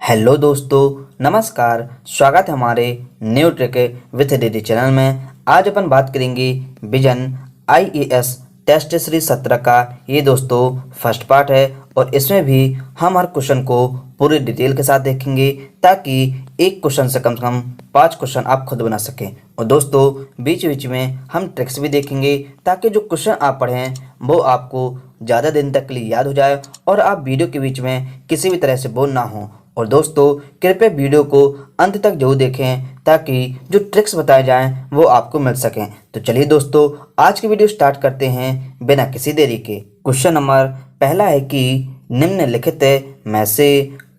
Hello दोस्तों, नमस्कार। स्वागत है हमारे new trick with DD channel में। आज अपन बात करेंगे विजन आईएएस टेस्ट सीरीज 17 का ये दोस्तों फर्स्ट पार्ट है और इसमें भी हम हर क्वेश्चन को पूरी डिटेल के साथ देखेंगे ताकि एक क्वेश्चन से कम 5 क्वेश्चन आप खुद बना सकें। और दोस्तों बीच बीच में हम ट्रिक्स भी देखेंगे ताकि जो क्वेश्चन आप पढ़ें वो आपको ज़्यादा दिन तक के लिए याद हो जाए और आप वीडियो के बीच में किसी भी तरह से बोर ना हो। और दोस्तों कृपया वीडियो को अंत तक जरूर देखें ताकि जो ट्रिक्स बताए जाएं वो आपको मिल सकें। तो चलिए दोस्तों आज की वीडियो स्टार्ट करते हैं बिना किसी देरी के। क्वेश्चन नंबर पहला है कि निम्नलिखित में से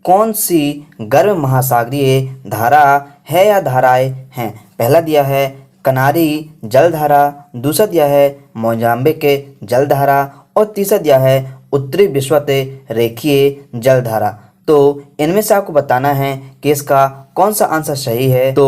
कौन सी गर्म महासागरीय धारा है या धाराएं हैं। पहला दिया है कनारी जलधारा, दूसरा दिया है मोजाम्बिक जलधारा और तीसरा दिया है उत्तरी विषुवत रेखीय जलधारा। तो इनमें से आपको बताना है कि इसका कौन सा आंसर सही है। तो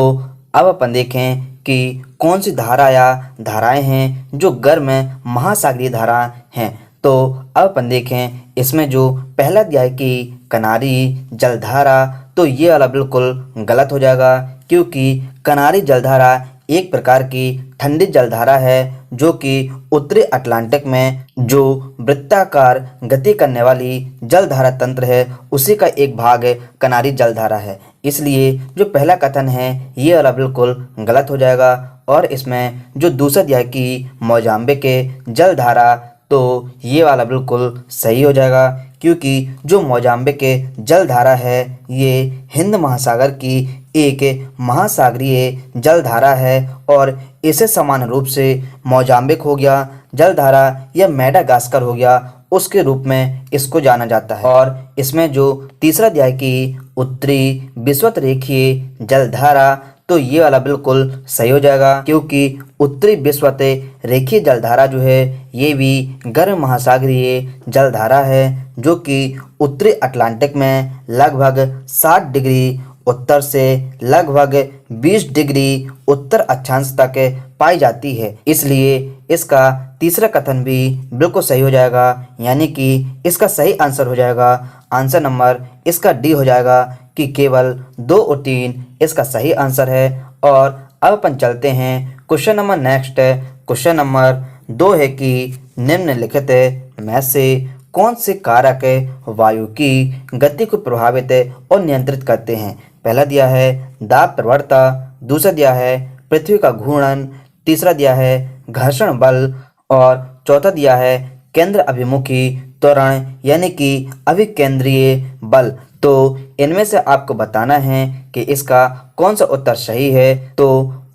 अब अपन देखें कि कौन सी धारा या धाराएं हैं जो गर्म महासागरीय धारा हैं। तो अब अपन देखें इसमें जो पहला दिया है कि कनारी जलधारा, तो ये वाला बिल्कुल गलत हो जाएगा क्योंकि कनारी जलधारा एक प्रकार की ठंडी जलधारा है जो कि उत्तरी अटलांटिक में जो वृत्ताकार गति करने वाली जलधारा तंत्र है उसी का एक भाग कनारी जलधारा है। इसलिए जो पहला कथन है ये वाला बिल्कुल गलत हो जाएगा। और इसमें जो दूसरा दिया है कि मोजाम्बिक जलधारा, तो ये वाला बिल्कुल सही हो जाएगा क्योंकि जो मोजाम्बिक जलधारा है ये हिंद महासागर की एक महासागरीय जलधारा है और इसे समान रूप से मोजाम्बिक हो गया जलधारा या मेडागास्कर हो गया उसके रूप में इसको जाना जाता है। और इसमें जो तीसरा दिया है कि उत्तरी विषुवत रेखीय जलधारा, तो ये वाला बिल्कुल सही हो जाएगा क्योंकि उत्तरी विषुवत रेखीय जलधारा जो है ये भी गर्म महासागरीय जलधारा है जो कि उत्तरी अटलांटिक में लगभग 60 डिग्री उत्तर से लगभग 20 डिग्री उत्तर अक्षांश तक पाई जाती है। इसलिए इसका तीसरा कथन भी बिल्कुल सही हो जाएगा, यानी कि इसका सही आंसर हो जाएगा आंसर नंबर इसका डी हो जाएगा कि केवल 2 और 3 इसका सही आंसर है। और अब अपन चलते हैं question number next. Question number 2 है कि निम्नलिखित में से कौन से कारक वायु की गति को प्रभावित और नियंत्रित करते हैं। पहला दिया है दाब प्रवणता, दूसरा दिया है पृथ्वी का घूर्णन, तीसरा दिया है घर्षण बल और चौथा दिया है केंद्र अभिमुखी त्वरण यानी कि अभिकेंद्रीय बल। तो इनमें से आपको बताना है कि इसका कौन सा उत्तर सही है। तो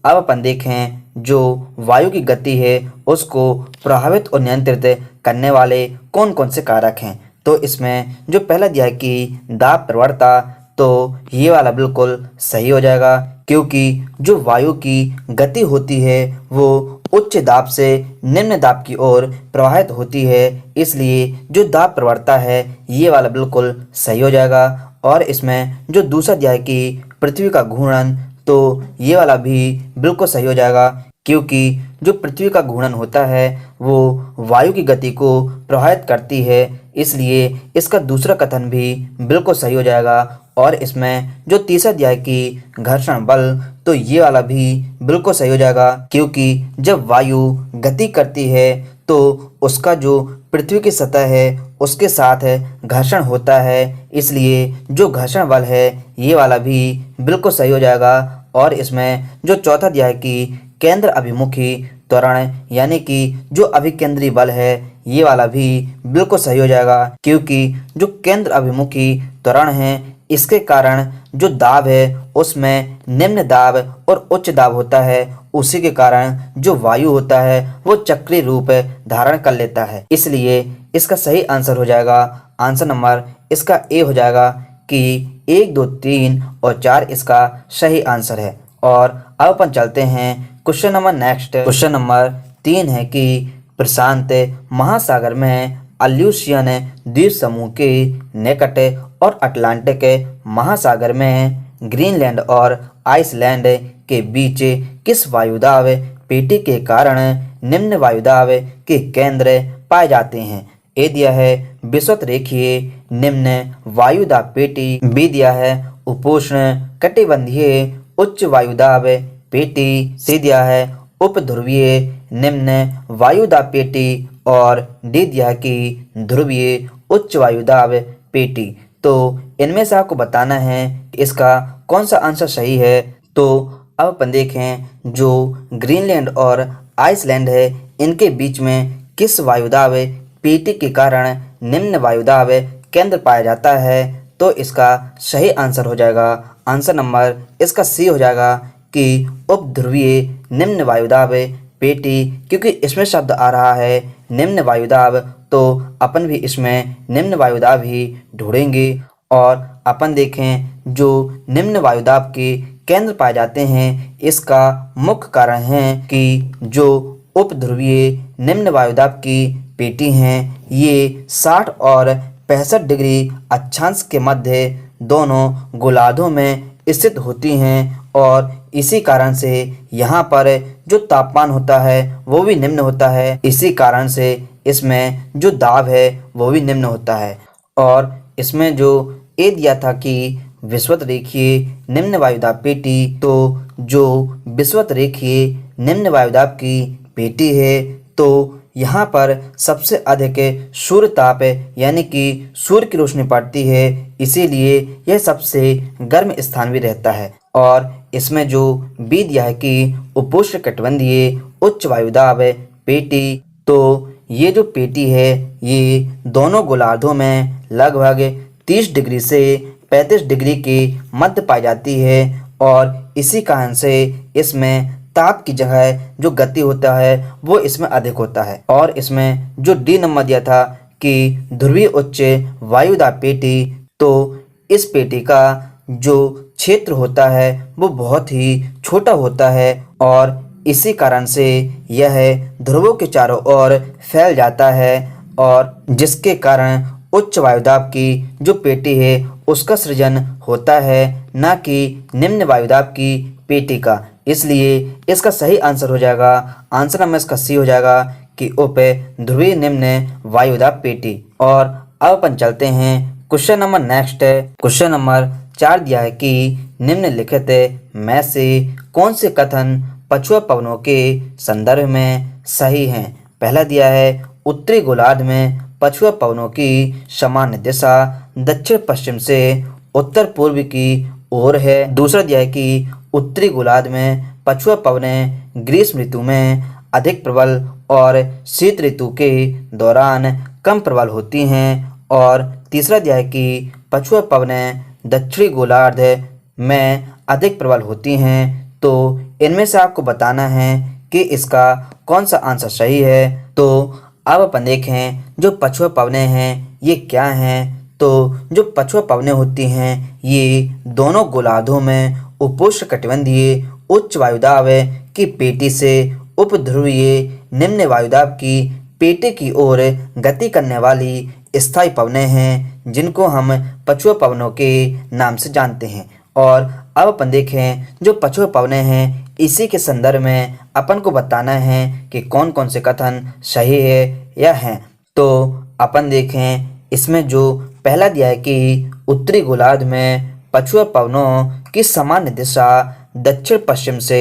अब अपन देखें जो वायु की गति है उसको प्रभावित और नियंत्रित करने वाले कौन कौन से कारक हैं। तो इसमें जो पहला दिया है कि दाब प्रवणता, तो ये वाला बिल्कुल सही हो जाएगा क्योंकि जो वायु की गति होती है वो उच्च दाब से निम्न दाब की ओर प्रवाहित होती है, इसलिए जो दाब प्रवणता है ये वाला बिल्कुल सही हो जाएगा। और इसमें जो दूसरा दिया है कि पृथ्वी का घूर्णन, तो ये वाला भी बिल्कुल सही हो जाएगा क्योंकि जो पृथ्वी का घूर्णन होता है वो वायु की गति को प्रभावित करती है, इसलिए इसका दूसरा कथन भी बिल्कुल सही हो जाएगा। और इसमें जो तीसरा दिया है कि घर्षण बल, तो ये वाला भी बिल्कुल सही हो जाएगा क्योंकि जब वायु गति करती है तो उसका जो पृथ्वी की सतह है उसके साथ घर्षण होता है, इसलिए जो घर्षण बल है ये वाला भी बिल्कुल सही हो जाएगा। और इसमें जो चौथा दिया है कि केंद्र अभिमुखी त्वरण यानी कि जो अभिकेंद्री बल है ये वाला भी बिल्कुल सही हो जाएगा क्योंकि जो केंद्र अभिमुखी त्वरण है इसके कारण जो दाब है उसमें निम्न दाब और उच्च दाब होता है, उसी के कारण जो वायु होता है वो चक्रीय रूप धारण कर लेता है। इसलिए इसका सही आंसर हो जाएगा आंसर नंबर इसका ए हो जाएगा कि 1, 2, 3 और 4 इसका सही आंसर है। और अब अपन चलते हैं question number next. Question number 3 है कि प्रशांत महासागर में अल्यूशियन द्वीप समूह के निकट और अटलांटिक महासागर में ग्रीनलैंड और आइसलैंड के बीच किस वायुदाब पेटी के कारण निम्न वायुदाब के केंद्र पाए जाते हैं। ए दिया है विषुवत रेखीय निम्न वायुदाब पेटी, बी दिया है उपोष्ण कटिबंधीय उच्च वायुदाब पेटी। सी दिया है उपध्रुवीय निम्न वायुदाब पेटी और डी दिया है कि ध्रुवीय उच्च वायुदाब पेटी। तो इनमें से आपको बताना है कि इसका कौन सा आंसर सही है। तो अब अपन देखें जो ग्रीनलैंड और आइसलैंड है इनके बीच में किस वायुदाब पेटी के कारण निम्न वायुदाब केंद्र पाया जाता है। तो इसका सही आंसर हो जाएगा आंसर नंबर इसका सी हो जाएगा कि उपध्रुवीय निम्न वायुदाब पेटी, क्योंकि इसमें शब्द आ रहा है निम्न वायुदाब तो अपन भी इसमें निम्न वायुदाब ही ढूंढेंगे। और अपन देखें जो निम्न वायुदाब के केंद्र पाए जाते हैं इसका मुख्य कारण है कि जो उपध्रुवीय निम्न वायुदाब की पेटी हैं ये 60 और 65 डिग्री अक्षांश के मध्य दोनों गोलार्धों में स्थित होती हैं और इसी कारण से यहाँ पर जो तापमान होता है वो भी निम्न होता है। इसी कारण से इसमें जो दाब है वो भी निम्न होता है। और इसमें जो ए दिया था कि विषुवत रेखीय निम्न वायुदाब पेटी, तो जो विषुवत रेखीय निम्न वायुदाब की पेटी है तो यहाँ पर सबसे अधिक सूर्य ताप यानी कि सूर्य की रोशनी पड़ती है, इसीलिए यह सबसे गर्म स्थान भी रहता है। और इसमें जो बी दिया है कि उपोष्ण कटिबंधीय उच्च वायुदाब पेटी, तो ये जो पेटी है ये दोनों गोलार्धों में लगभग 30 डिग्री से 35 डिग्री के मध्य पाई जाती है और इसी कारण से इसमें ताप की जगह जो गति होता है वो इसमें अधिक होता है। और इसमें जो डी नंबर दिया था कि ध्रुवीय उच्च वायुदाब पेटी, तो इस पेटी का जो क्षेत्र होता है वो बहुत ही छोटा होता है और इसी कारण से यह ध्रुवों के चारों ओर फैल जाता है और जिसके कारण उच्च वायुदाब की जो पेटी है उसका सृजन होता है, न कि निम्न वायुदाब की पेटी का। इसलिए इसका सही आंसर हो जाएगा आंसर नंबर इसका सी हो जाएगा कि उप ध्रुवीय निम्न वायुदाब पेटी। और अब अपन चलते हैं question number next. Question number 4 दिया है कि निम्नलिखित में से कौन से कथन पछुआ पवनों के संदर्भ में सही हैं। पहला दिया है उत्तरी गोलार्ध में पछुआ पवनों की सामान्य दिशा दक्षिण पश्चिम से उत्तर पूर्व की ओर है। दूसरा दिया है कि उत्तरी गोलार्ध में पछुआ पवनें ग्रीष्म ऋतु में अधिक प्रबल और शीत ऋतु के दौरान कम प्रबल होती हैं। और तीसरा दिया है कि पछुआ पवनें दक्षिणी गोलार्ध में अधिक प्रबल होती हैं। तो इनमें से आपको बताना है कि इसका कौन सा आंसर सही है। तो अब अपन देखें जो पछुआ पवनें हैं ये क्या हैं। तो जो पछुआ पवनें होती हैं ये दोनों गोलार्धों में उपोष्ण कटिबंधीय उच्च वायुदाब की पेटी से उपध्रुवीय निम्न वायुदाब की पेटी की ओर गति करने वाली स्थायी पवनें हैं जिनको हम पछुआ पवनों के नाम से जानते हैं। और अब अपन देखें जो पछुआ पवनें हैं इसी के संदर्भ में अपन को बताना है कि कौन कौन से कथन सही है या हैं। तो अपन देखें इसमें जो पहला दिया है कि उत्तरी गोलार्ध में पछुआ पवनों की सामान्य दिशा दक्षिण पश्चिम से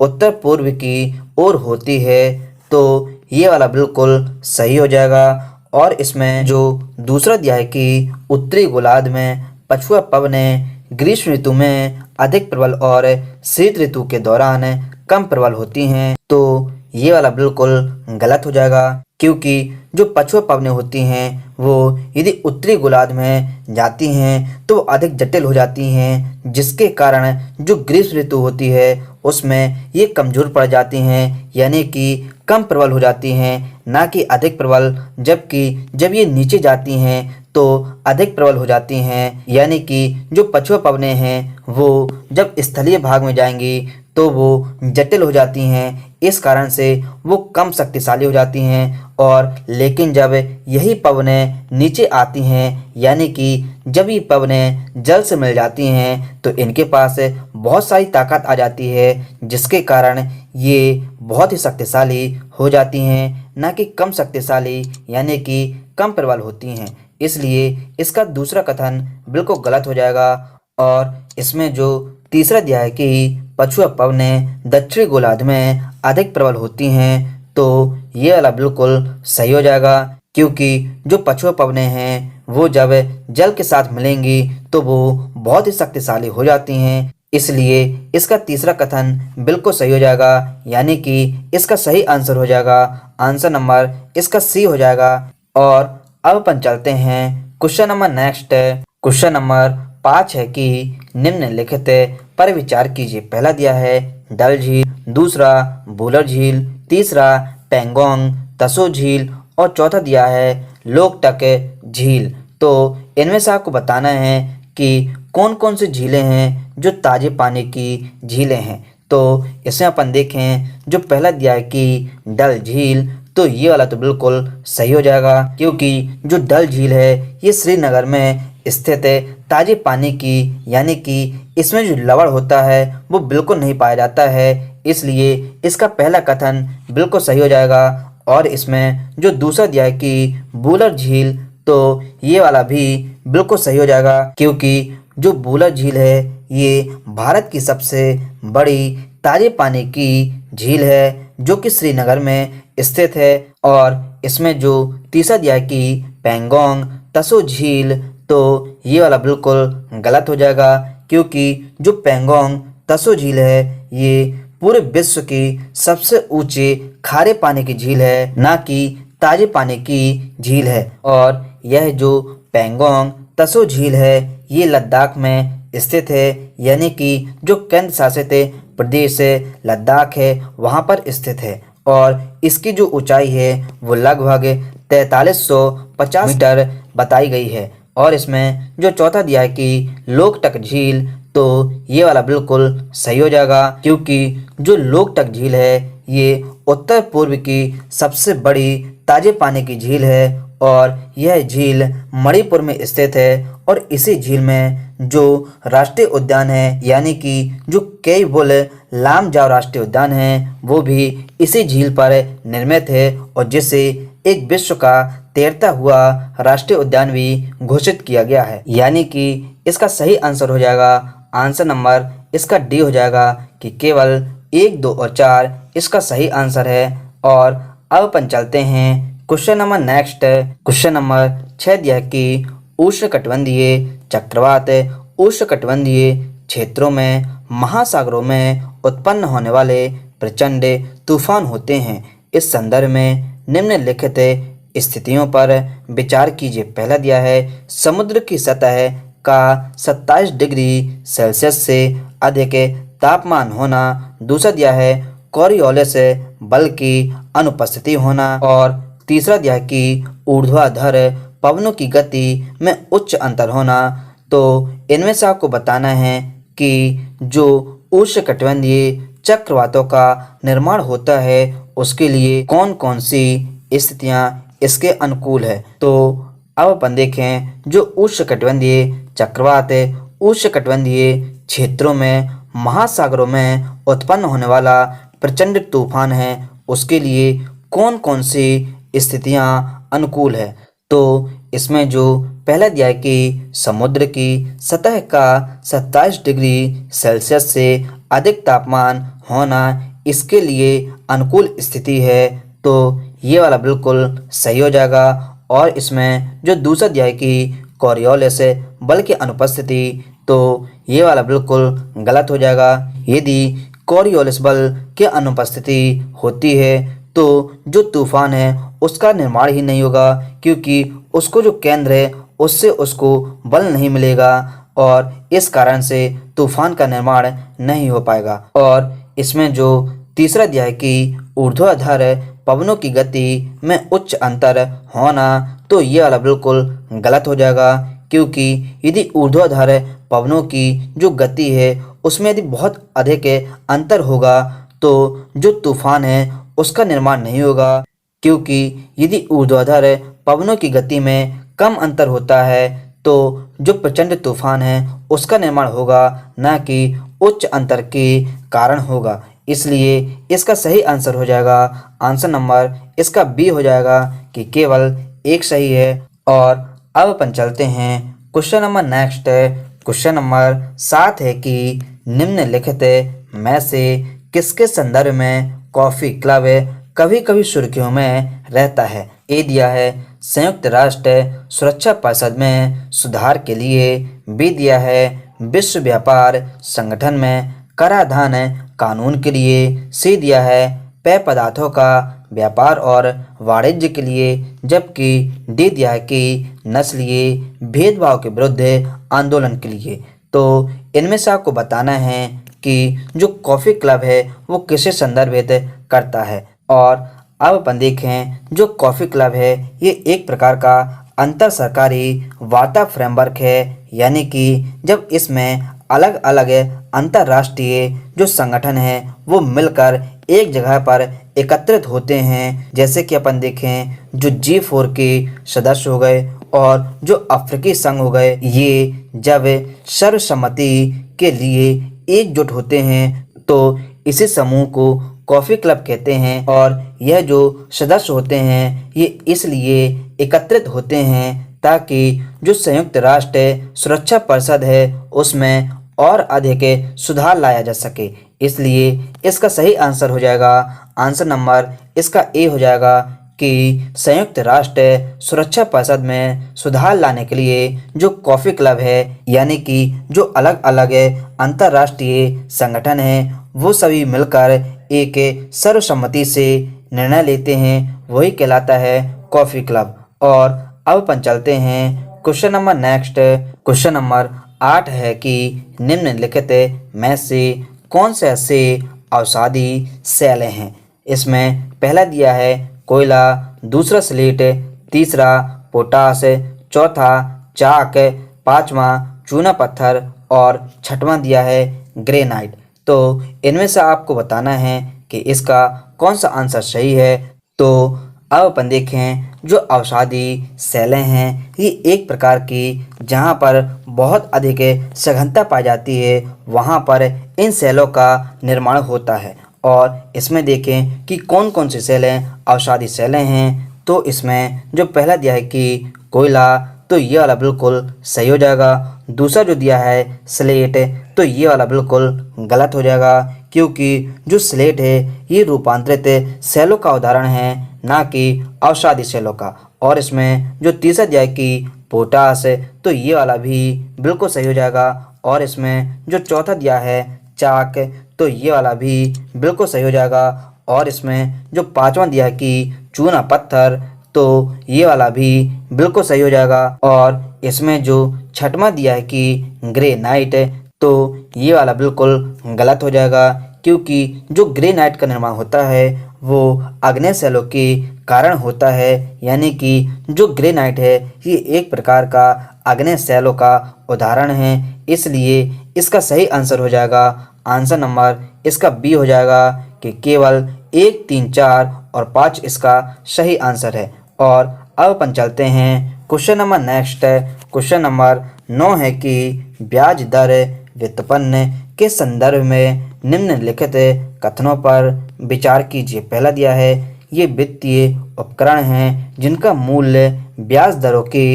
उत्तर पूर्व की ओर होती है, तो ये वाला बिल्कुल सही हो जाएगा। और इसमें जो दूसरा दिया है कि उत्तरी गोलार्ध में पछुआ पवनें ग्रीष्म ऋतु में अधिक प्रबल और शीत ऋतु के दौरान कम प्रबल होती हैं, तो ये वाला बिल्कुल गलत हो जाएगा, क्योंकि जो पछुआ पवनें होती हैं वो यदि उत्तरी गोलार्ध में जाती हैं तो अधिक जटिल हो जाती हैं, जिसके कारण जो ग्रीष्म ऋतु होती है उसमें ये कमज़ोर पड़ जाती हैं, यानी कि कम प्रबल हो जाती हैं, ना कि अधिक प्रबल। जबकि जब ये नीचे जाती हैं तो अधिक प्रबल हो जाती हैं, यानी कि जो पछुआ पवनें हैं वो जब स्थलीय भाग में जाएंगी तो वो जटिल हो जाती हैं, इस कारण से वो कम शक्तिशाली हो जाती हैं। और लेकिन जब यही पवनें नीचे आती हैं, यानी कि जब ये पवनें जल से मिल जाती हैं तो इनके पास बहुत सारी ताकत आ जाती है, जिसके कारण ये बहुत ही शक्तिशाली हो जाती हैं, ना कि कम शक्तिशाली यानी कि कम प्रबल होती हैं। इसलिए इसका दूसरा कथन बिल्कुल गलत हो जाएगा और इसमें जो तीसरा दिया है कि पछुआ पवनें दक्षिणी गोलार्ध में अधिक प्रबल होती हैं, तो ये वाला बिल्कुल सही हो जाएगा, क्योंकि जो पछुआ पवनें हैं वो जब जल के साथ मिलेंगी तो वो बहुत ही शक्तिशाली हो जाती हैं। इसलिए इसका तीसरा कथन बिल्कुल सही हो जाएगा, यानी कि इसका सही आंसर हो जाएगा आंसर नंबर इसका सी हो जाएगा। और अब अपन चलते हैं question number next. Question number 5 है कि निम्नलिखित पर विचार कीजिए। पहला दिया है डल झील, दूसरा वुलर झील, तीसरा पेंगोंग तसो झील और चौथा दिया है लोकटक झील। तो इनमें से आपको बताना है कि कौन कौन सी झीलें हैं जो ताजे पानी की झीलें हैं। तो इसमें अपन देखें, जो पहला दिया है कि डल झील, तो ये वाला तो बिल्कुल सही हो जाएगा, क्योंकि जो डल झील है ये श्रीनगर में स्थित है ताजे पानी की, यानी कि इसमें जो लवण होता है वो बिल्कुल नहीं पाया जाता है, इसलिए इसका पहला कथन बिल्कुल सही हो जाएगा। और इसमें जो दूसरा दिया है कि वुलर झील, तो ये वाला भी बिल्कुल सही हो जाएगा, क्योंकि जो वुलर झील है ये भारत की सबसे बड़ी ताजे पानी की झील है जो कि श्रीनगर में स्थित है। और इसमें जो तीसरा दिया है कि पेंगोंग तसो झील, तो ये वाला बिल्कुल गलत हो जाएगा, क्योंकि जो पेंगोंग तसो झील है ये पूरे विश्व की सबसे ऊंची खारे पानी की झील है, ना कि ताजे पानी की झील है। और यह जो पेंगोंग तसो झील है ये लद्दाख में स्थित है, यानी कि जो केंद्र शासित प्रदेश लद्दाख है वहाँ पर स्थित है। और इसकी जो ऊंचाई है वो लगभग 4350 मीटर बताई गई है। और इसमें जो चौथा दिया है कि लोकटक झील, तो ये वाला बिल्कुल सही हो जाएगा, क्योंकि जो लोकटक झील है ये उत्तर पूर्व की सबसे बड़ी ताजे पानी की झील है। और यह झील मणिपुर में स्थित है। और इसी झील में जो राष्ट्रीय उद्यान है, यानी कि जो केयबुल लामजाव राष्ट्रीय उद्यान है, वो भी इसी झील पर निर्मित है, और जिसे एक विश्व का तैरता हुआ राष्ट्रीय उद्यान भी घोषित किया गया है। यानी कि इसका सही आंसर हो जाएगा आंसर नंबर इसका डी हो जाएगा, कि केवल 1, 2 और 4 इसका सही आंसर है। और अब अपन चलते हैं question number next. Question number 6 दिया है कि उष्णकटिबंधीय चक्रवात उष्णकटिबंधीय क्षेत्रों में महासागरों में उत्पन्न होने वाले प्रचंड तूफान होते हैं। इस संदर्भ में निम्नलिखित स्थितियों पर विचार कीजिए। पहला दिया है समुद्र की सतह का 27 डिग्री सेल्सियस से अधिक तापमान होना। दूसरा दिया है कोरियोलिस बल की अनुपस्थिति होना। और तीसरा दिया है कि ऊर्ध्वाधर पवनों की गति में उच्च अंतर होना। तो इनमें से आपको बताना है कि जो उष्णकटिबंधीय चक्रवातों का निर्माण होता है उसके लिए कौन कौन सी स्थितियां इसके अनुकूल है। तो अब अपन देखें, जो उष्णकटिबंधीय चक्रवात उष्णकटिबंधीय क्षेत्रों में महासागरों में उत्पन्न होने वाला प्रचंड तूफान है, उसके लिए कौन कौन सी स्थितियां अनुकूल है। तो इसमें जो पहला दिया है कि समुद्र की सतह का 27 डिग्री सेल्सियस से अधिक तापमान होना इसके लिए अनुकूल स्थिति है, तो ये वाला बिल्कुल सही हो जाएगा। और इसमें जो दूसरा दिया है कि कोरियोलिस बल की अनुपस्थिति, तो ये वाला बिल्कुल गलत हो जाएगा। यदि कोरियोलिस बल की अनुपस्थिति होती है तो जो तूफान है उसका निर्माण ही नहीं होगा, क्योंकि उसको जो केंद्र है उससे उसको बल नहीं मिलेगा, और इस कारण से तूफान का निर्माण नहीं हो पाएगा। और इसमें जो तीसरा दिया है कि ऊर्ध्वाधर पवनों की गति में उच्च अंतर होना, तो ये वाला बिल्कुल गलत हो जाएगा, क्योंकि यदि ऊर्ध्वाधर पवनों की जो गति है उसमें यदि बहुत अधिक अंतर होगा तो जो तूफान है उसका निर्माण नहीं होगा, क्योंकि यदि ऊर्ध्वाधर पवनों की गति में कम अंतर होता है तो जो प्रचंड तूफान है उसका निर्माण होगा, न कि उच्च अंतर के कारण होगा। इसलिए इसका सही आंसर हो जाएगा आंसर नंबर इसका बी हो जाएगा, कि केवल एक सही है। और अब अपन चलते हैं क्वेश्चन नंबर नेक्स्ट है। क्वेश्चन नंबर 7 है कि निम्नलिखित में से किसके संदर्भ में कॉफ़ी क्लब कभी कभी सुर्खियों में रहता है। ए दिया है संयुक्त राष्ट्र सुरक्षा परिषद में सुधार के लिए, बी दिया है विश्व व्यापार संगठन में कराधान कानून के लिए, सी दिया है पेय पदार्थों का व्यापार और वाणिज्य के लिए, जबकि डी दिया है कि नस्लीय भेदभाव के विरुद्ध आंदोलन के लिए। तो इनमें से आपको बताना है कि जो कॉफ़ी क्लब है वो किसे संदर्भित करता है। और अब अपन देखें, जो कॉफ़ी क्लब है ये एक प्रकार का अंतर सरकारी वार्ता फ्रेमवर्क है, यानी कि जब इसमें अलग अलग अंतर्राष्ट्रीय जो संगठन हैं वो मिलकर एक जगह पर एकत्रित होते हैं। जैसे कि अपन देखें जो G4 के सदस्य हो गए और जो अफ्रीकी संघ हो गए, ये जब सर्वसम्मति के लिए एकजुट होते हैं तो इसी समूह को कॉफ़ी क्लब कहते हैं। और यह जो सदस्य होते हैं ये इसलिए एकत्रित होते हैं ताकि जो संयुक्त राष्ट्र सुरक्षा परिषद है उसमें और अधिक सुधार लाया जा सके। इसलिए इसका सही आंसर हो जाएगा, आंसर नंबर इसका ए हो जाएगा कि संयुक्त राष्ट्र सुरक्षा परिषद में सुधार लाने के लिए जो कॉफ़ी क्लब है, यानी कि जो अलग अलग अंतर्राष्ट्रीय संगठन हैं वो सभी मिलकर एक सर्वसम्मति से निर्णय लेते हैं, वही कहलाता है कॉफ़ी क्लब। और अब अपन चलते हैं question number next. Question number 8 है कि निम्नलिखित में से कौन से ऐसे औषधि सेल हैं। इसमें पहला दिया है कोयला, दूसरा स्लेट, तीसरा पोटास, चौथा चाक, पांचवा चूना पत्थर और छठवां दिया है ग्रेनाइट। तो इनमें से आपको बताना है कि इसका कौन सा आंसर सही है। तो अब अपन देखें, जो औषधि सेलें हैं ये एक प्रकार की जहाँ पर बहुत अधिक सघनता पाई जाती है वहाँ पर इन सेलों का निर्माण होता है। और इसमें देखें कि कौन कौन सी सेलें औषधि सेलें हैं। तो इसमें जो पहला दिया है कि कोयला, तो ये वाला बिल्कुल सही हो जाएगा। दूसरा जो दिया है स्लेट, तो ये वाला बिल्कुल गलत हो जाएगा, क्योंकि जो स्लेट है ये रूपांतरित सेलों का उदाहरण है, ना कि औषधि सेलों का। और इसमें जो तीसरा दिया है कि पोटास, तो ये वाला भी बिल्कुल सही हो जाएगा। और इसमें जो चौथा दिया है चाक, तो ये वाला भी बिल्कुल सही हो जाएगा। और इसमें जो पांचवा दिया है कि चूना पत्थर, तो ये वाला भी बिल्कुल सही हो जाएगा। और इसमें जो छठवां दिया है कि ग्रेनाइट, तो ये वाला बिल्कुल गलत हो जाएगा, क्योंकि जो ग्रेनाइट का निर्माण होता है वो अग्नेय सेलों के कारण होता है, यानी कि जो ग्रेनाइट है ये एक प्रकार का अग्नेय सेलों का उदाहरण है। इसलिए इसका सही आंसर हो जाएगा, आंसर नंबर इसका बी हो जाएगा कि केवल 1, 3, 4 और 5 इसका सही आंसर है। और अब अपन चलते हैं question number next. Question number 9 है कि ब्याज दर व्युत्पन्न के संदर्भ में निम्नलिखित कथनों पर विचार कीजिए। पहला दिया है ये वित्तीय उपकरण हैं जिनका मूल्य ब्याज दरों के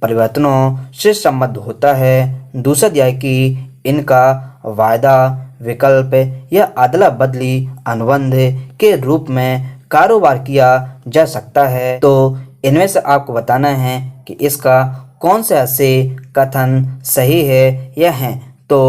परिवर्तनों से संबद्ध होता है। दूसरा दिया है कि इनका वायदा, विकल्प या अदला बदली अनुबंध के रूप में कारोबार किया जा सकता है। तो इनमें से आपको बताना है कि इसका कौन से ऐसे कथन सही है या हैं। तो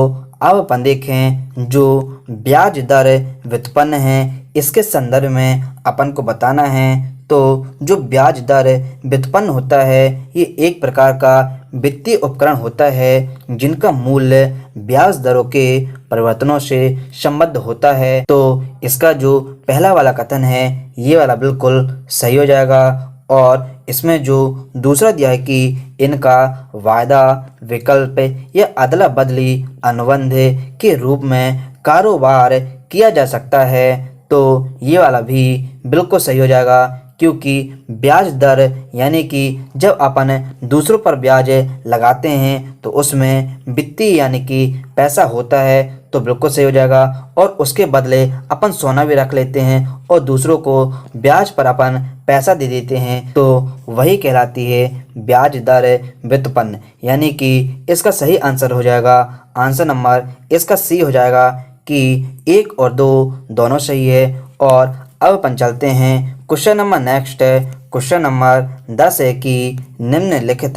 अब अपन देखें, जो ब्याज दर व्युत्पन्न है इसके संदर्भ में अपन को बताना है। तो जो ब्याज दर व्युत्पन्न होता है ये एक प्रकार का वित्तीय उपकरण होता है जिनका मूल्य ब्याज दरों के परिवर्तनों से संबद्ध होता है। तो इसका जो पहला वाला कथन है ये वाला बिल्कुल सही हो जाएगा। और इसमें जो दूसरा दिया है कि इनका वायदा, विकल्प या अदला बदली अनुबंध के रूप में कारोबार किया जा सकता है, तो ये वाला भी बिल्कुल सही हो जाएगा, क्योंकि ब्याज दर यानी कि जब अपन दूसरों पर ब्याज लगाते हैं तो उसमें वित्तीय यानी कि पैसा होता है, तो बिल्कुल सही हो जाएगा। और उसके बदले अपन सोना भी रख लेते हैं और दूसरों को ब्याज पर अपन पैसा दे देते हैं, तो वही कहलाती है ब्याज दर व्युत्पन्न। यानी कि इसका सही आंसर हो जाएगा, आंसर नंबर इसका सी हो जाएगा कि 1 और 2 दोनों सही है। और अब अपन चलते हैं क्वेश्चन नंबर नेक्स्ट है। क्वेश्चन नंबर 10 है कि निम्नलिखित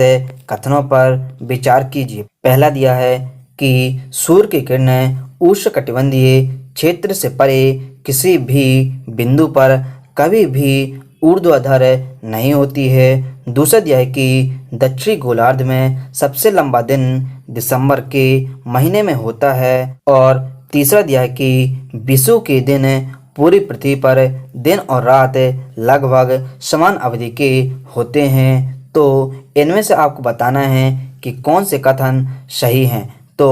कथनों पर विचार कीजिए। पहला दिया है कि सूर्य की किरणें उष्णकटिबंधीय क्षेत्र से परे किसी भी बिंदु पर कभी भी ऊर्ध्वाधर नहीं होती है। दूसरा दिया है कि दक्षिणी गोलार्ध में सबसे लंबा दिन दिसंबर के महीने में होता है। और तीसरा दिया है कि विषुव के दिन पूरी पृथ्वी पर दिन और रात लगभग समान अवधि के होते हैं। तो इनमें से आपको बताना है कि कौन से कथन सही हैं। तो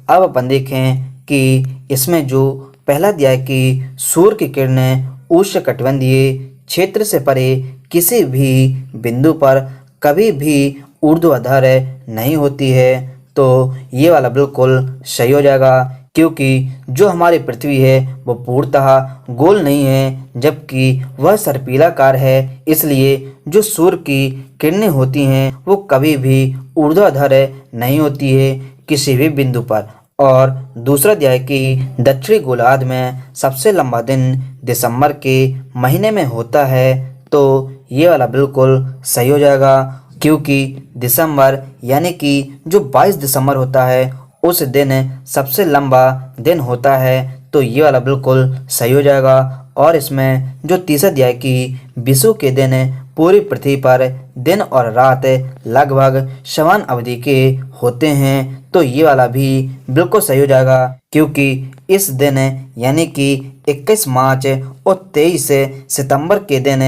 अब अपन देखें कि इसमें जो पहला दिया है कि सूर्य की किरणें उष्णकटिबंधीय क्षेत्र से परे किसी भी बिंदु पर कभी भी ऊर्ध्वाधर नहीं होती है, तो ये वाला बिल्कुल सही हो जाएगा। क्योंकि जो हमारी पृथ्वी है वो पूर्णतः गोल नहीं है, जबकि वह सर्पिलाकार है। इसलिए जो सूर्य की किरणें होती हैं वो कभी भी ऊर्ध्वाधर नहीं होती है किसी भी बिंदु पर। और दूसरा दिया है कि दक्षिणी गोलार्ध में सबसे लंबा दिन दिसंबर के महीने में होता है, तो ये वाला बिल्कुल सही हो जाएगा। क्योंकि दिसंबर यानी कि जो 22 दिसंबर होता है उस दिन सबसे लंबा दिन होता है, तो ये वाला बिल्कुल सही हो जाएगा। और इसमें जो तीसरा दिया है कि विषुव के दिन पूरी पृथ्वी पर दिन और रात लगभग समान अवधि के होते हैं, तो ये वाला भी बिल्कुल सही हो जाएगा। क्योंकि इस दिन यानी कि 21 मार्च और 23 सितंबर के दिन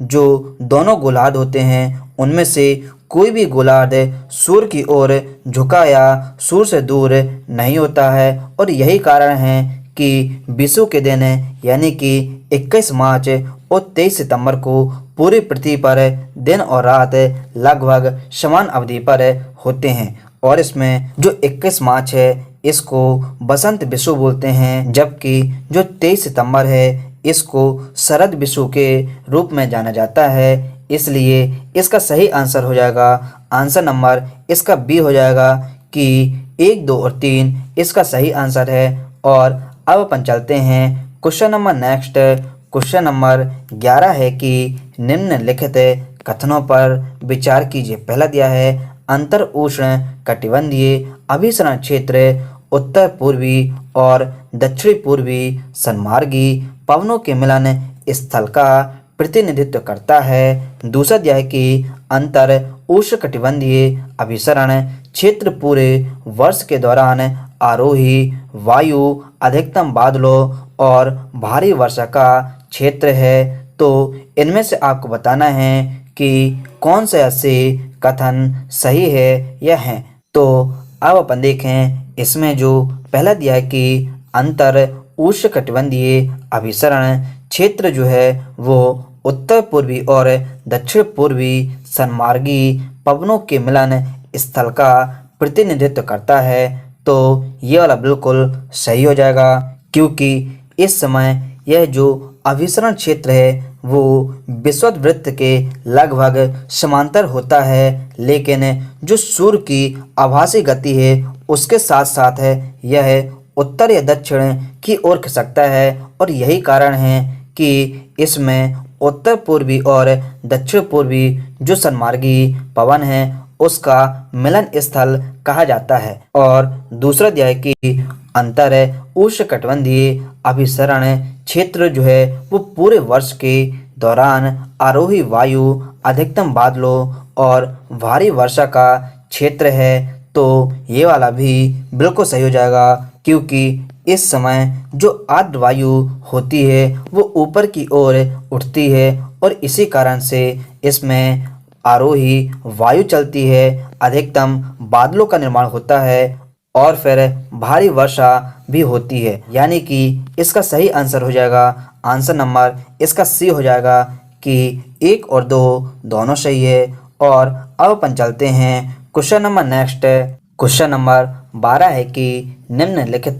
जो दोनों गोलार्ध होते हैं उनमें से कोई भी गोलार्ध सूर्य की ओर झुका या सूर्य से दूर नहीं होता है। और यही कारण है कि विषुव के दिन यानी कि 21 मार्च और 23 सितंबर को पूरी पृथ्वी पर दिन और रात लगभग समान अवधि पर होते हैं। और इसमें जो 21 मार्च है इसको बसंत विषुव बोलते हैं, जबकि जो 23 सितंबर है इसको शरद विषुव के रूप में जाना जाता है। इसलिए इसका सही आंसर हो जाएगा, आंसर नंबर इसका बी हो जाएगा कि 1, 2 और 3 इसका सही आंसर है। और अब अपन चलते हैं question number next. Question number 11 है कि निम्नलिखित कथनों पर विचार कीजिए। पहला दिया है अंतर उष्ण कटिबंधीय अभिसरण क्षेत्र उत्तर पूर्वी और दक्षिणी पूर्वी सन्मार्गी पवनों के मिलन स्थल का प्रतिनिधित्व करता है। दूसरा दिया है कि अंतर उष्णकटिबंधीय अभिसरण क्षेत्र पूरे वर्ष के दौरान आरोही वायु अधिकतम बादलों और भारी वर्षा का क्षेत्र है। तो इनमें से आपको बताना है कि कौन से ऐसे कथन सही है या हैं। तो अब अपन देखें इसमें जो पहला दिया है कि अंतर उष्णकटिबंधीय अभिसरण क्षेत्र जो है वो उत्तर पूर्वी और दक्षिण पूर्वी सन्मार्गी पवनों के मिलन स्थल का प्रतिनिधित्व करता है, तो ये वाला बिल्कुल सही हो जाएगा। क्योंकि इस समय यह जो अभिसरण क्षेत्र है वो विषुवत वृत्त के लगभग समांतर होता है, लेकिन जो सूर्य की आभासी गति है उसके साथ साथ है यह उत्तर या दक्षिण की ओर खिसकता है। और यही कारण है कि इसमें उत्तर पूर्वी और दक्षिण पूर्वी जो सन्मार्गी पवन है उसका मिलन स्थल कहा जाता है। और दूसरा दिया है कि अंतर उष्णकटिबंधीय अभिसरण क्षेत्र जो है वो पूरे वर्ष के दौरान आरोही वायु अधिकतम बादलों और भारी वर्षा का क्षेत्र है, तो ये वाला भी बिल्कुल सही हो जाएगा। क्योंकि इस समय जो आर्द्र वायु होती है वो ऊपर की ओर उठती है और इसी कारण से इसमें आरोही वायु चलती है, अधिकतम बादलों का निर्माण होता है और फिर भारी वर्षा भी होती है। यानी कि इसका सही आंसर हो जाएगा, आंसर नंबर इसका सी हो जाएगा कि 1 और 2 दोनों सही है। और अब अपन चलते हैं question number next. Question number 12 है कि निम्नलिखित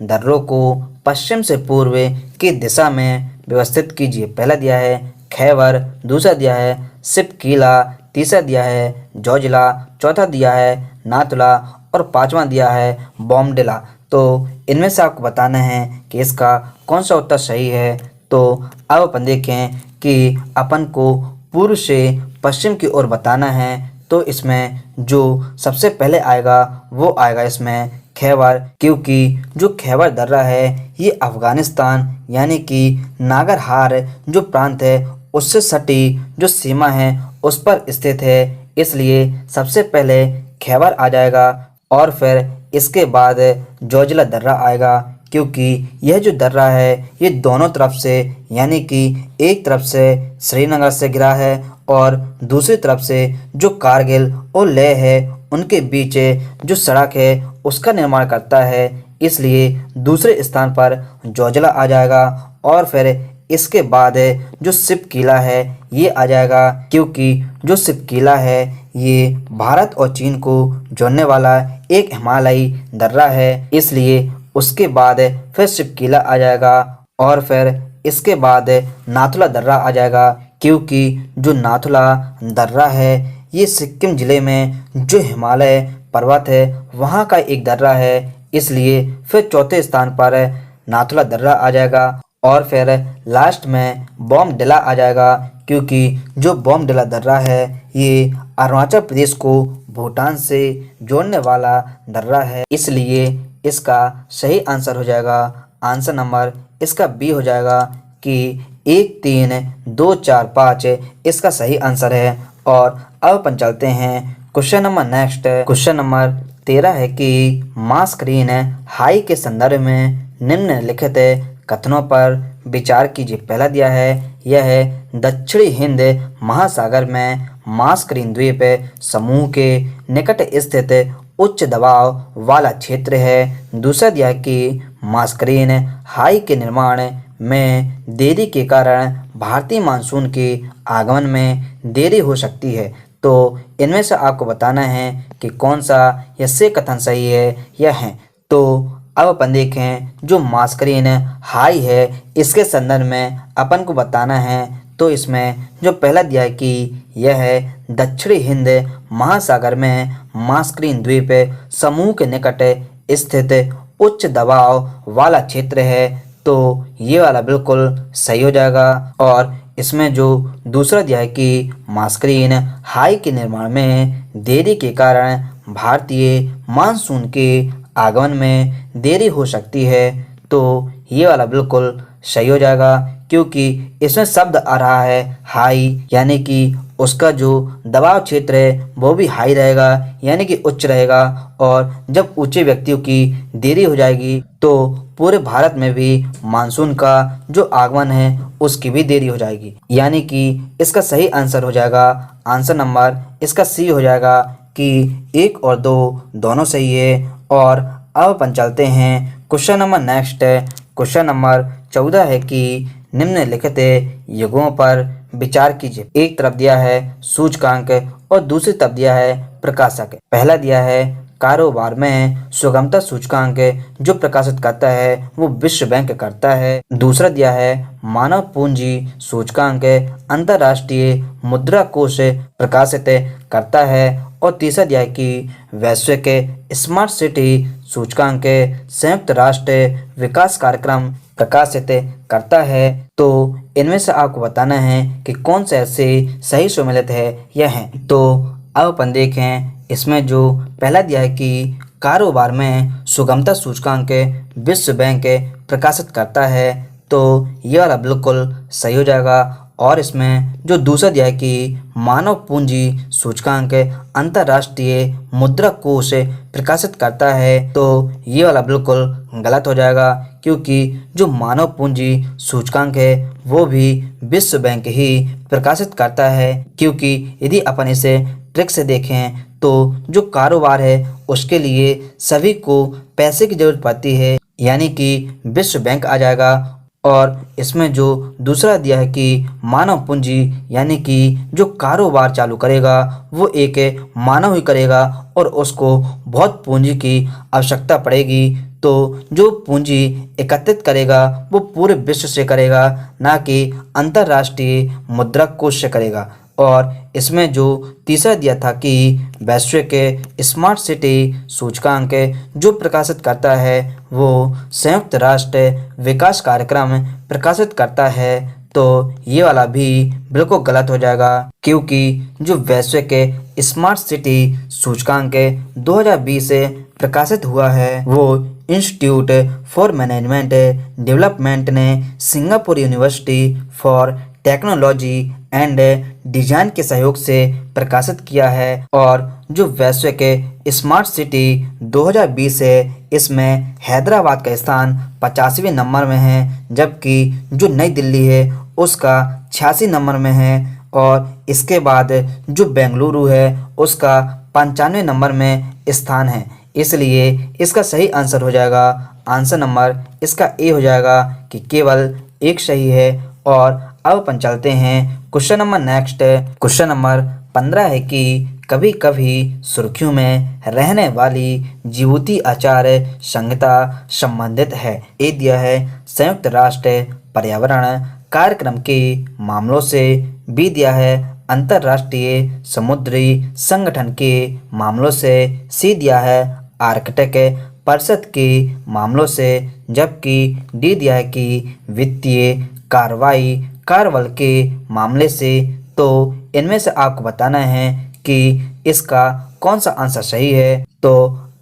दर्रों को पश्चिम से पूर्व की दिशा में व्यवस्थित कीजिए। पहला दिया है खैबर, दूसरा दिया है सिपकीला, तीसरा दिया है जोजिला, चौथा दिया है नाथुला और पांचवा दिया है बॉमडिला। तो इनमें से आपको बताना है कि इसका कौन सा उत्तर सही है। तो अब अपन देखें कि अपन को पूर्व से पश्चिम की ओर बताना है। तो इसमें जो सबसे पहले आएगा वो आएगा इसमें खैबर, क्योंकि जो खैबर दर्रा है ये अफ़गानिस्तान यानी कि नागरहार जो प्रांत है उससे सटी जो सीमा है उस पर स्थित है, इसलिए सबसे पहले खैबर आ जाएगा और फिर इसके बाद जोजिला दर्रा आएगा, क्योंकि यह जो दर्रा है ये दोनों तरफ से यानी कि एक तरफ से श्रीनगर से घिरा है और दूसरी तरफ से जो कारगिल और लेह है उनके बीच जो सड़क है उसका निर्माण करता है, इसलिए दूसरे स्थान पर जोजिला आ जाएगा। और फिर इसके बाद जो सिपकीला है ये आ जाएगा, क्योंकि जो सिपकीला है ये भारत और चीन को जोड़ने वाला एक हिमालयी दर्रा है, इसलिए उसके बाद फिर सिपकीला आ जाएगा और फिर इसके बाद नाथुला दर्रा आ जाएगा, क्योंकि जो नाथुला दर्रा है ये सिक्किम ज़िले में जो हिमालय पर्वत है वहाँ का एक दर्रा है, इसलिए फिर चौथे स्थान पर नाथुला दर्रा आ जाएगा। और फिर लास्ट में बॉमडिला आ जाएगा, क्योंकि जो बॉमडिला दर्रा है ये अरुणाचल प्रदेश को भूटान से जोड़ने वाला दर्रा है, इसलिए इसका सही आंसर हो जाएगा आंसर नंबर इसका बी हो जाएगा कि 1 3 2 4 5 इसका सही आंसर है। और अब अपन चलते हैं question number next. Question number 13 है कि मास्करीन हाई के संदर्भ में निम्नलिखित कथनों पर विचार कीजिए। पहला दिया है यह है दक्षिणी हिंद महासागर में मास्करीन द्वीप समूह के निकट स्थित उच्च दबाव वाला क्षेत्र है। दूसरा दिया है कि मास्करीन हाई के निर्माण में देरी के कारण भारतीय मानसून के आगमन में देरी हो सकती है। तो इनमें से आपको बताना है कि कौन सा यह से कथन सही है या है। तो अब अपन देखें जो मास्करीन हाई है इसके संदर्भ में अपन को बताना है। तो इसमें जो पहला दिया है कि यह है दक्षिणी हिंद महासागर में मास्करीन द्वीप समूह के निकट स्थित उच्च दबाव वाला क्षेत्र है, तो ये वाला बिल्कुल सही हो जाएगा। और इसमें जो दूसरा दिया है कि मास्करीन हाई के निर्माण में देरी के कारण भारतीय मानसून के आगमन में देरी हो सकती है, तो ये वाला बिल्कुल सही हो जाएगा, क्योंकि इसमें शब्द आ रहा है हाई, यानी कि उसका जो दबाव क्षेत्र है वो भी हाई रहेगा यानी कि उच्च रहेगा। और जब ऊंचे व्यक्तियों की देरी हो जाएगी तो पूरे भारत में भी मानसून का जो आगमन है उसकी भी देरी हो जाएगी, यानी कि इसका सही आंसर हो जाएगा आंसर नंबर इसका सी हो जाएगा कि 1 और 2 दोनों सही है। और अब अपन चलते हैं question number next. Question number 14 है कि निम्नलिखित युगों पर विचार कीजिए। एक तरफ दिया है सूचकांक और दूसरी तरफ दिया है प्रकाशक। पहला दिया है कारोबार में सुगमता सूचकांक जो प्रकाशित करता है वो विश्व बैंक करता है। दूसरा दिया है मानव पूंजी सूचकांक अंतर्राष्ट्रीय मुद्रा कोष प्रकाशित करता है। और तीसरा दिया है कि वैश्विक स्मार्ट सिटी सूचकांक संयुक्त राष्ट्र विकास कार्यक्रम प्रकाशित करता है। तो इनमें से आपको बताना है कि कौन सा ऐसे सही सम्मिलित है या है। तो अब अपन देखें इसमें जो पहला दिया है कि कारोबार में सुगमता सूचकांक विश्व बैंक प्रकाशित करता है, तो ये वाला बिल्कुल सही हो जाएगा। और इसमें जो दूसरा दिया है कि मानव पूंजी सूचकांक अंतर्राष्ट्रीय मुद्रा कोष प्रकाशित करता है, तो ये वाला बिल्कुल गलत हो जाएगा, क्योंकि जो मानव पूंजी सूचकांक है वो भी विश्व बैंक ही प्रकाशित करता है। क्योंकि यदि अपन इसे ट्रिक से देखें तो जो कारोबार है उसके लिए सभी को पैसे की जरूरत पड़ती है, यानी कि विश्व बैंक आ जाएगा। और इसमें जो दूसरा दिया है कि मानव पूंजी यानी कि जो कारोबार चालू करेगा वो एक मानव ही करेगा और उसको बहुत पूंजी की आवश्यकता पड़ेगी। तो जो पूंजी एकत्रित करेगा वो पूरे विश्व से करेगा, ना कि अंतर्राष्ट्रीय मुद्रा कोष से करेगा। और इसमें जो तीसरा दिया था कि वैश्विक स्मार्ट सिटी सूचकांक जो प्रकाशित करता है वो संयुक्त राष्ट्र विकास कार्यक्रम प्रकाशित करता है। तो ये वाला भी बिल्कुल गलत हो जाएगा, क्योंकि जो वैश्विक स्मार्ट सिटी सूचकांक 2020 प्रकाशित हुआ है वो इंस्टीट्यूट फॉर मैनेजमेंट डेवलपमेंट ने Singapore university for technology and design के सहयोग से प्रकाशित किया है। और जो वैश्विक स्मार्ट सिटी 2020 है इसमें हैदराबाद का स्थान 85वें नंबर में है, जबकि जो नई दिल्ली है उसका 86 नंबर में है। और इसके बाद जो बेंगलुरु है उसका 95वें नंबर में स्थान है। इसलिए इसका सही आंसर हो जाएगा, आंसर नंबर इसका ए हो जाएगा कि केवल एक सही है। और अब अपन चलते हैं question number next. Question number 15 है कि कभी कभी सुर्खियों में रहने वाली जिबूती आचार संहिता संबंधित है। ए दिया है संयुक्त राष्ट्र पर्यावरण कार्यक्रम के मामलों से। बी दिया है अंतर्राष्ट्रीय समुद्री संगठन के मामलों से। सी दिया है आर्कटिक परिषद के मामलों से। जबकि डी दिया है कि वित्तीय कार्रवाई कार्यबल के मामले से। तो इनमें से आपको बताना है कि इसका कौन सा आंसर सही है। तो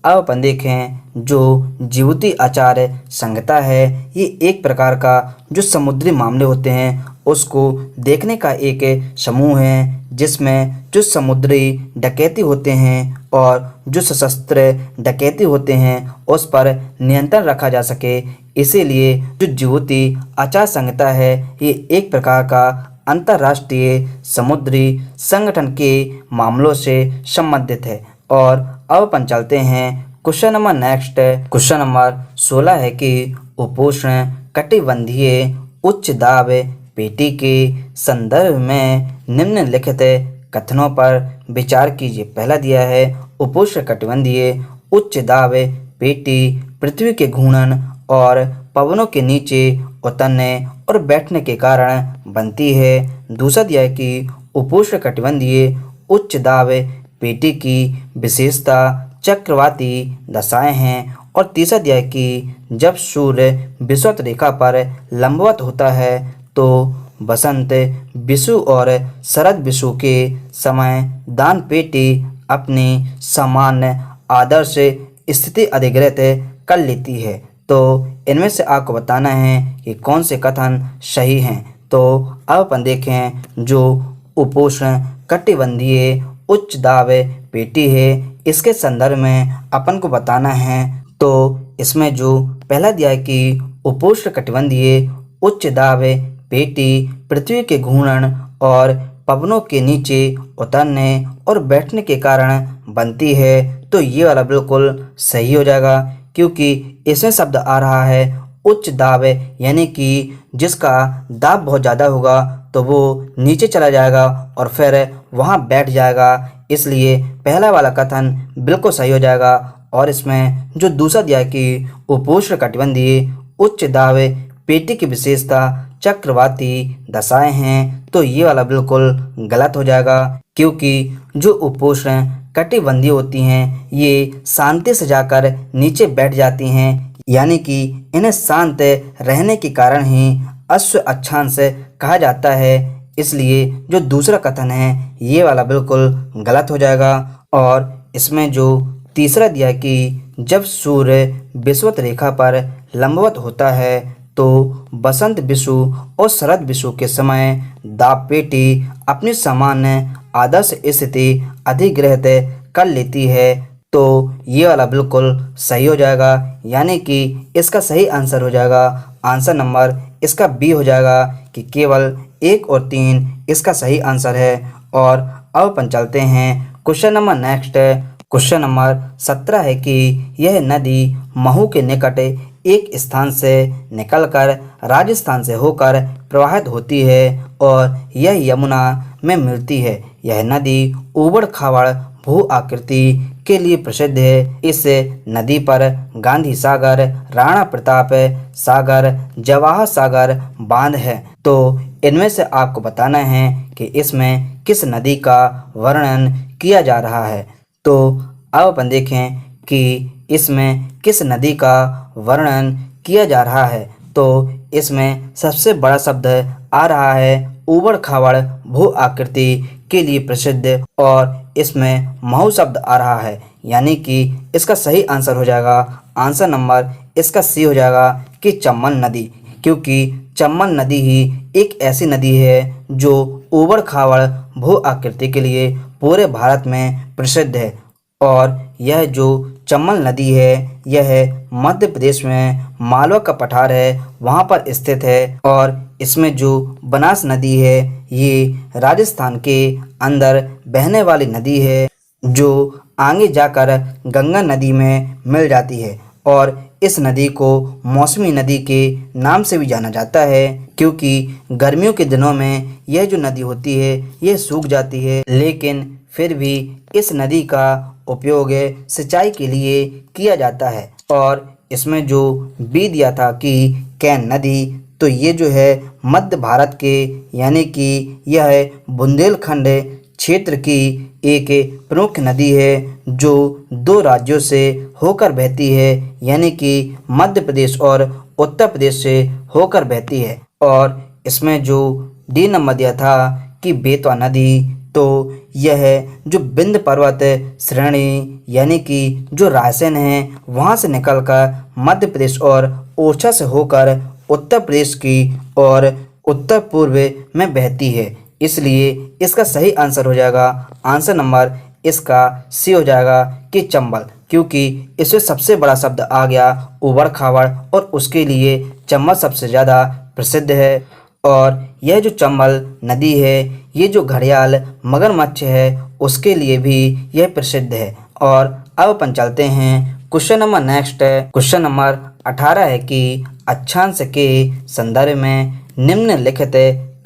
अब अपन देखें जो जिबूती आचार संहिता है ये एक प्रकार का जो समुद्री मामले होते हैं उसको देखने का एक समूह है, जिसमें जो समुद्री डकैती होते हैं और जो सशस्त्र डकैती होते हैं उस पर नियंत्रण रखा जा सके। इसीलिए जो जिबूती आचार संहिता है ये एक प्रकार का अंतर्राष्ट्रीय समुद्री संगठन के मामलों से संबंधित है। और अब अपन चलते हैं question number next. Question number 16 है कि उपोष्ण कटिबंधीय उच्च दाब पेटी के संदर्भ में निम्नलिखित कथनों पर विचार कीजिए। पहला दिया है उपोष्ण कटिबंधीय उच्च दाब पेटी पृथ्वी के घूर्णन और पवनों के नीचे उतरने और बैठने के कारण बनती है। दूसरा दिया है कि उपोष्ण कटिबंधीय उच्च दाब पेटी की विशेषता चक्रवाती दशाएं हैं। और तीसरा दिया है कि जब सूर्य विषुवत रेखा पर लंबवत होता है तो बसंत विषु और शरद विषु के समय दान पेटी अपनी सामान्य आदर्श स्थिति अधिग्रहित कर लेती है। तो इनमें से आपको बताना है कि कौन से कथन सही हैं। तो अब अपन देखें जो उपोष्ण कटिबंधीय उच्च दाब पेटी है इसके संदर्भ में अपन को बताना है। तो इसमें जो पहला दिया है कि उपोष्ण कटिबंधीय उच्च दाब पेटी पृथ्वी के घूर्णन और पवनों के नीचे उतरने और बैठने के कारण बनती है। तो ये वाला बिल्कुल सही हो जाएगा, क्योंकि इसमें शब्द आ रहा है उच्च दाब, यानी कि जिसका दाब बहुत ज़्यादा होगा तो वो नीचे चला जाएगा और फिर वहाँ बैठ जाएगा। इसलिए पहला वाला कथन बिल्कुल सही हो जाएगा। और इसमें जो दूसरा दिया है कि उपोष्ण कटिबंधीय उच्च दाब पेटी की विशेषता चक्रवाती दशाएं हैं, तो ये वाला बिल्कुल गलत हो जाएगा, क्योंकि जो उपोष्ण कटिबंधीय होती हैं ये शांति से जाकर नीचे बैठ जाती हैं, यानी कि इन्हें शांत रहने के कारण ही अश्व अक्षांश कहा जाता है। इसलिए जो दूसरा कथन है ये वाला बिल्कुल गलत हो जाएगा। और इसमें जो तीसरा दिया कि जब सूर्य विषुवत रेखा पर लंबवत होता है तो बसंत विषु और शरद विषु के समय दाब पेटी अपनी सामान्य आदर्श स्थिति अधिग्रहित कर लेती है, तो ये वाला बिल्कुल सही हो जाएगा, यानी कि इसका सही आंसर हो जाएगा आंसर नंबर इसका बी हो जाएगा कि केवल 1 और 3 इसका सही आंसर है। और अब अपन चलते हैं question number next. Question number 17 है कि यह नदी महू के निकट एक स्थान से निकलकर राजस्थान से होकर प्रवाहित होती है और यह यमुना में मिलती है। यह नदी ऊबड़ खाबड़ भू आकृति के लिए प्रसिद्ध है। इस नदी पर गांधी सागर, राणा प्रताप सागर, जवाहर सागर बांध है। तो इनमें से आपको बताना है कि इसमें किस नदी का वर्णन किया जा रहा है। तो अब अपन देखें कि इसमें किस नदी का वर्णन किया जा रहा है। तो इसमें सबसे बड़ा शब्द आ रहा है ऊबड़ खाबड़ भू आकृति के लिए प्रसिद्ध, और इसमें महू शब्द आ रहा है, यानी कि इसका सही आंसर हो जाएगा, आंसर नंबर इसका सी हो जाएगा कि चंबल नदी। क्योंकि चंबल नदी ही एक ऐसी नदी है जो ऊबड़ खाबड़ भू आकृति के लिए पूरे भारत में प्रसिद्ध है। और यह जो चंबल नदी है यह मध्य प्रदेश में मालवा का पठार है वहाँ पर स्थित है। और इसमें जो बनास नदी है ये राजस्थान के अंदर बहने वाली नदी है जो आगे जाकर गंगा नदी में मिल जाती है। और इस नदी को मौसमी नदी के नाम से भी जाना जाता है, क्योंकि गर्मियों के दिनों में यह जो नदी होती है यह सूख जाती है, लेकिन फिर भी इस नदी का उपयोग सिंचाई के लिए किया जाता है। और इसमें जो बी दिया था कि कैन नदी, तो ये जो है मध्य भारत के यानी कि यह बुंदेलखंड क्षेत्र की एक प्रमुख नदी है जो दो राज्यों से होकर बहती है, यानी कि मध्य प्रदेश और उत्तर प्रदेश से होकर बहती है। और इसमें जो डी नंबर दिया था कि बेतवा नदी, तो यह जो विंध्य पर्वत श्रेणी यानी कि जो रायसेन है वहाँ से निकलकर मध्य प्रदेश और ओरछा से होकर उत्तर प्रदेश की और उत्तर पूर्व में बहती है। इसलिए इसका सही आंसर हो जाएगा, आंसर नंबर इसका सी हो जाएगा कि चंबल, क्योंकि इसमें सबसे बड़ा शब्द आ गया ऊबड़ खाबड़ और उसके लिए चंबल सबसे ज़्यादा प्रसिद्ध है। और यह जो चंबल नदी है ये जो घड़ियाल मगरमच्छ है उसके लिए भी यह प्रसिद्ध है। और अब अपन चलते हैं क्वेश्चन नंबर नेक्स्ट है। क्वेश्चन नंबर 18 है कि अक्षांश के संदर्भ में निम्नलिखित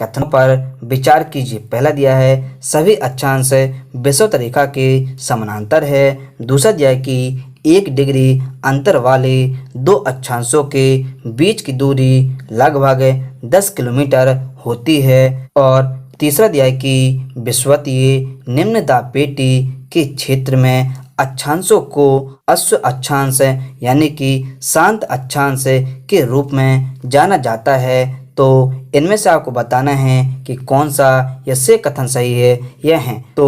कथनों पर विचार कीजिए। पहला दिया है सभी अक्षांश विषुवत रेखा के समानांतर है। दूसरा दिया है कि 1 डिग्री अंतर वाले दो अक्षांशों के बीच की दूरी लगभग 10 किलोमीटर होती है। और तीसरा दिया है कि विषुवतीय निम्न दाब पेटी के क्षेत्र में अक्षांशों को अश्व अक्षांश यानी कि शांत अक्षांश के रूप में जाना जाता है। तो इनमें से आपको बताना है कि कौन सा यह से कथन सही है यह है। तो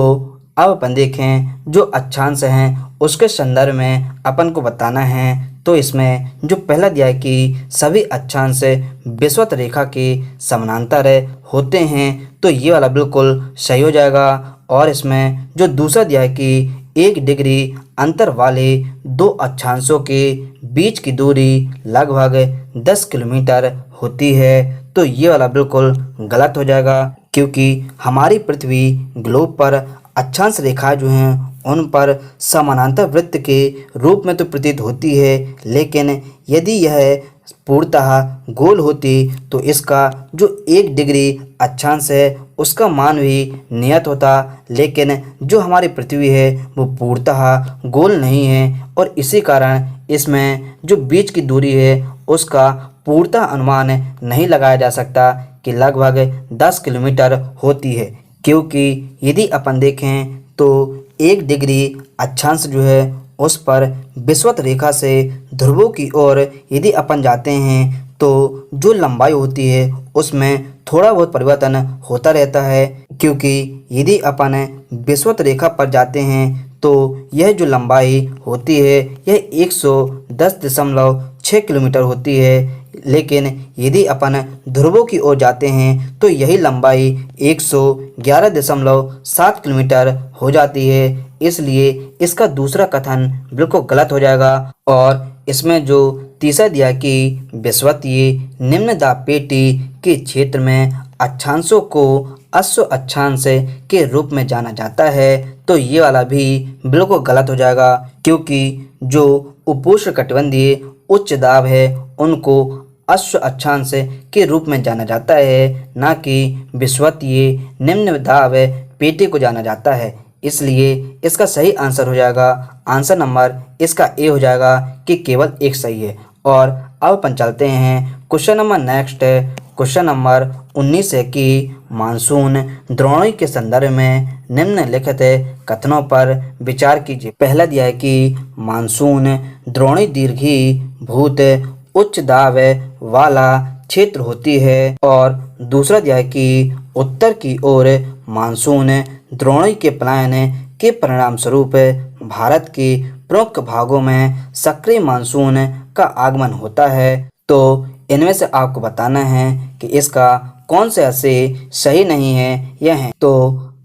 अब अपन देखें जो अक्षांश हैं उसके संदर्भ में अपन को बताना है। तो इसमें जो पहला दिया है कि सभी अक्षांश विषुवत रेखा के समानांतर होते हैं, तो ये वाला बिल्कुल सही हो जाएगा। और इसमें जो दूसरा दिया है कि 1 डिग्री अंतर वाले दो अक्षांशों के बीच की दूरी लगभग 10 किलोमीटर होती है, तो ये वाला बिल्कुल गलत हो जाएगा। क्योंकि हमारी पृथ्वी ग्लोब पर अक्षांश रेखा जो हैं उन पर समानांतर वृत्त के रूप में तो प्रतीत होती है, लेकिन यदि यह पूर्णतः गोल होती तो इसका जो 1 डिग्री अक्षांश है उसका मान भी नियत होता। लेकिन जो हमारी पृथ्वी है वो पूर्णतः गोल नहीं है और इसी कारण इसमें जो बीच की दूरी है उसका पूर्णतः अनुमान नहीं लगाया जा सकता कि लगभग 10 किलोमीटर होती है। क्योंकि यदि अपन देखें तो 1 डिग्री अक्षांश जो है उस पर विषुवत रेखा से ध्रुवों की ओर यदि अपन जाते हैं तो जो लंबाई होती है उसमें थोड़ा बहुत परिवर्तन होता रहता है। क्योंकि यदि अपन विषुवत रेखा पर जाते हैं तो यह जो लंबाई होती है यह 110.6 किलोमीटर होती है, लेकिन यदि अपन ध्रुवों की ओर जाते हैं तो यही लंबाई 111.7 किलोमीटर हो जाती है। इसलिए इसका दूसरा कथन बिल्कुल गलत हो जाएगा। और इसमें जो तीसरा दिया कि विषुवतीय निम्न दाब पेटी के क्षेत्र में अक्षांशों को अश्व अक्षांश के रूप में जाना जाता है, तो ये वाला भी बिल्कुल गलत हो जाएगा। क्योंकि जो उपोष्णकटिबंधीय उच्च दाब है उनको अश्व अक्षांश के रूप में जाना जाता है, ना कि विषुवतीय निम्न दाब पेटी को जाना जाता है। इसलिए इसका सही आंसर हो जाएगा, आंसर नंबर इसका ए हो जाएगा कि केवल एक सही है। और अब अपन चलते हैं क्वेश्चन नंबर नेक्स्ट है, क्वेश्चन नंबर 19 है कि मानसून द्रोणी के संदर्भ में निम्नलिखित कथनों पर विचार कीजिए। पहला दिया है कि मानसून द्रोणी दीर्घीभूत उच्च दाब वाला क्षेत्र होती है, और दूसरा दिया है कि उत्तर की ओर मानसून द्रोणी के पलायन के परिणाम स्वरूप भारत के प्रमुख भागों में सक्रिय मानसून का आगमन होता है। तो इनमें से आपको बताना है कि इसका कौन से ऐसे सही नहीं है यह है। तो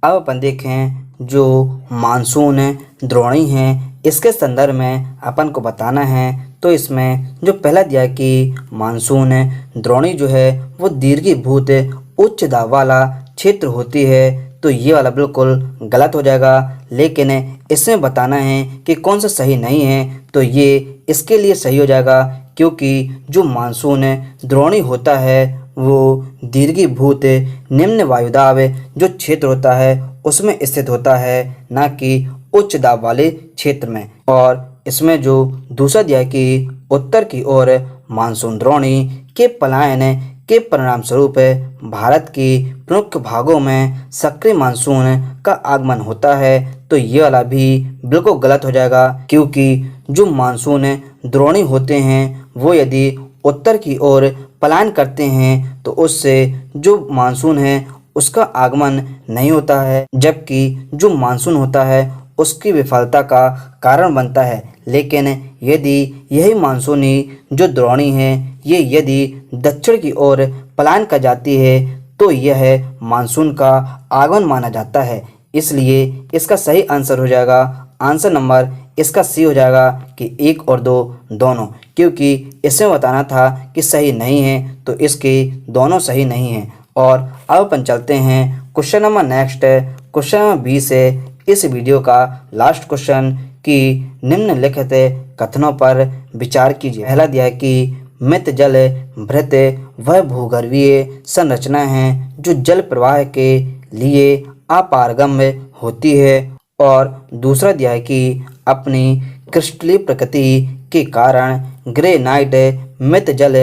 अब अपन देखें जो मानसून द्रोणी है इसके संदर्भ में अपन को बताना है। तो इसमें जो पहला दिया है कि मानसून द्रोणी जो है वो दीर्घीभूत उच्च दाब वाला क्षेत्र होती है, तो ये वाला बिल्कुल गलत हो जाएगा। लेकिन इसमें बताना है कि कौन सा सही नहीं है, तो ये इसके लिए सही हो जाएगा, क्योंकि जो मानसून द्रोणी होता है वो दीर्घीभूत निम्न वायुदाब जो क्षेत्र होता है उसमें स्थित होता है, ना कि उच्च दाब वाले क्षेत्र में। और इसमें जो दूसरा दिया है कि उत्तर की ओर मानसून द्रोणी के पलायन के परिणाम स्वरूप भारत के प्रमुख भागों में सक्रिय मानसून का आगमन होता है, तो ये वाला भी बिल्कुल गलत हो जाएगा, क्योंकि जो मानसून द्रोणी होते हैं वो यदि उत्तर की ओर पलायन करते हैं तो उससे जो मानसून है उसका आगमन नहीं होता है, जबकि जो मानसून होता है उसकी विफलता का कारण बनता है। लेकिन यदि यही मानसूनी जो द्रोणी है ये यदि दक्षिण की ओर पलायन कर जाती है तो यह मानसून का आगमन माना जाता है। इसलिए इसका सही आंसर हो जाएगा, आंसर नंबर इसका सी हो जाएगा कि 1 और 2 दोनों, क्योंकि इसमें बताना था कि सही नहीं है तो इसके दोनों सही नहीं हैं। और अब अपन चलते हैं क्वेश्चन नंबर नेक्स्ट है, क्वेश्चन नंबर 20 है इस वीडियो का लास्ट क्वेश्चन कि निम्नलिखित कथनों पर विचार कीजिए। पहला दिया है कि मृत जल भृत वह भूगर्भीय संरचना है जो जल प्रवाह के लिए अपारगम्य होती है, और दूसरा दिया है कि अपनी क्रिस्टलीय प्रकृति के कारण ग्रेनाइट मृत जल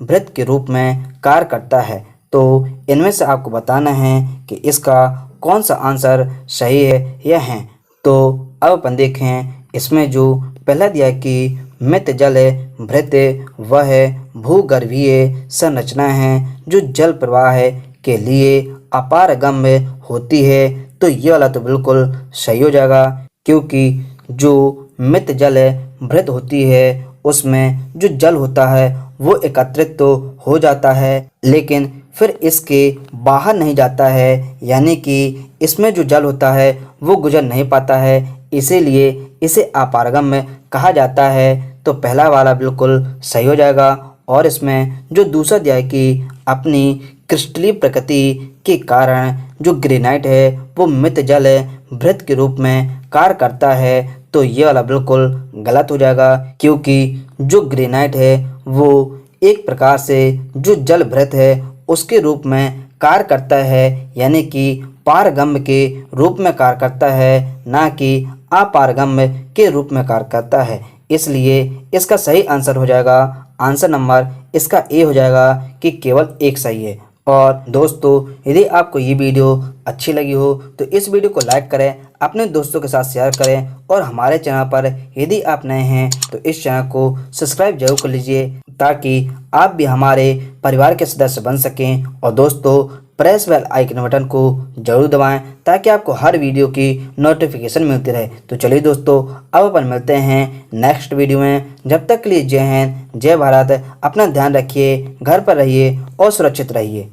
भृत के रूप में कार्य करता है। तो इनमें से आपको बताना है कि इसका कौन सा आंसर सही है यह है। तो अब अपन देखें इसमें जो पहला दिया है कि मृत जल भृत वह भूगर्भीय संरचना है जो जल प्रवाह के लिए अपारगम्य होती है, तो ये वाला तो बिल्कुल सही हो जाएगा, क्योंकि जो मृत जल भृत होती है उसमें जो जल होता है वो एकत्रित तो हो जाता है लेकिन फिर इसके बाहर नहीं जाता है, यानी कि इसमें जो जल होता है वो गुजर नहीं पाता है, इसीलिए इसे अपारगम्य कहा जाता है। तो पहला वाला बिल्कुल सही हो जाएगा। और इसमें जो दूसरा दिया है कि अपनी क्रिस्टलीय प्रकृति के कारण जो ग्रेनाइट है वो मृत जल भृत के रूप में कार्य करता है, तो ये वाला बिल्कुल गलत हो जाएगा, क्योंकि जो ग्रेनाइट है वो एक प्रकार से जो जल भृत है उसके रूप में कार्य करता है, यानी कि पारगम्य के रूप में कार्य करता है, ना कि अपारगम्य के रूप में कार्य करता है। इसलिए इसका सही आंसर हो जाएगा, आंसर नंबर इसका ए हो जाएगा कि केवल एक सही है। और दोस्तों यदि आपको ये वीडियो अच्छी लगी हो तो इस वीडियो को लाइक करें, अपने दोस्तों के साथ शेयर करें, और हमारे चैनल पर यदि आप नए हैं तो इस चैनल को सब्सक्राइब जरूर कर लीजिए, ताकि आप भी हमारे परिवार के सदस्य बन सकें। और दोस्तों प्रेस बेल आइकन बटन को जरूर दबाएं ताकि आपको हर वीडियो की नोटिफिकेशन मिलती रहे। तो चलिए दोस्तों अब अपन मिलते हैं नेक्स्ट वीडियो में। जब तक के लिए जय हिंद, जय भारत। अपना ध्यान रखिए, घर पर रहिए और सुरक्षित रहिए।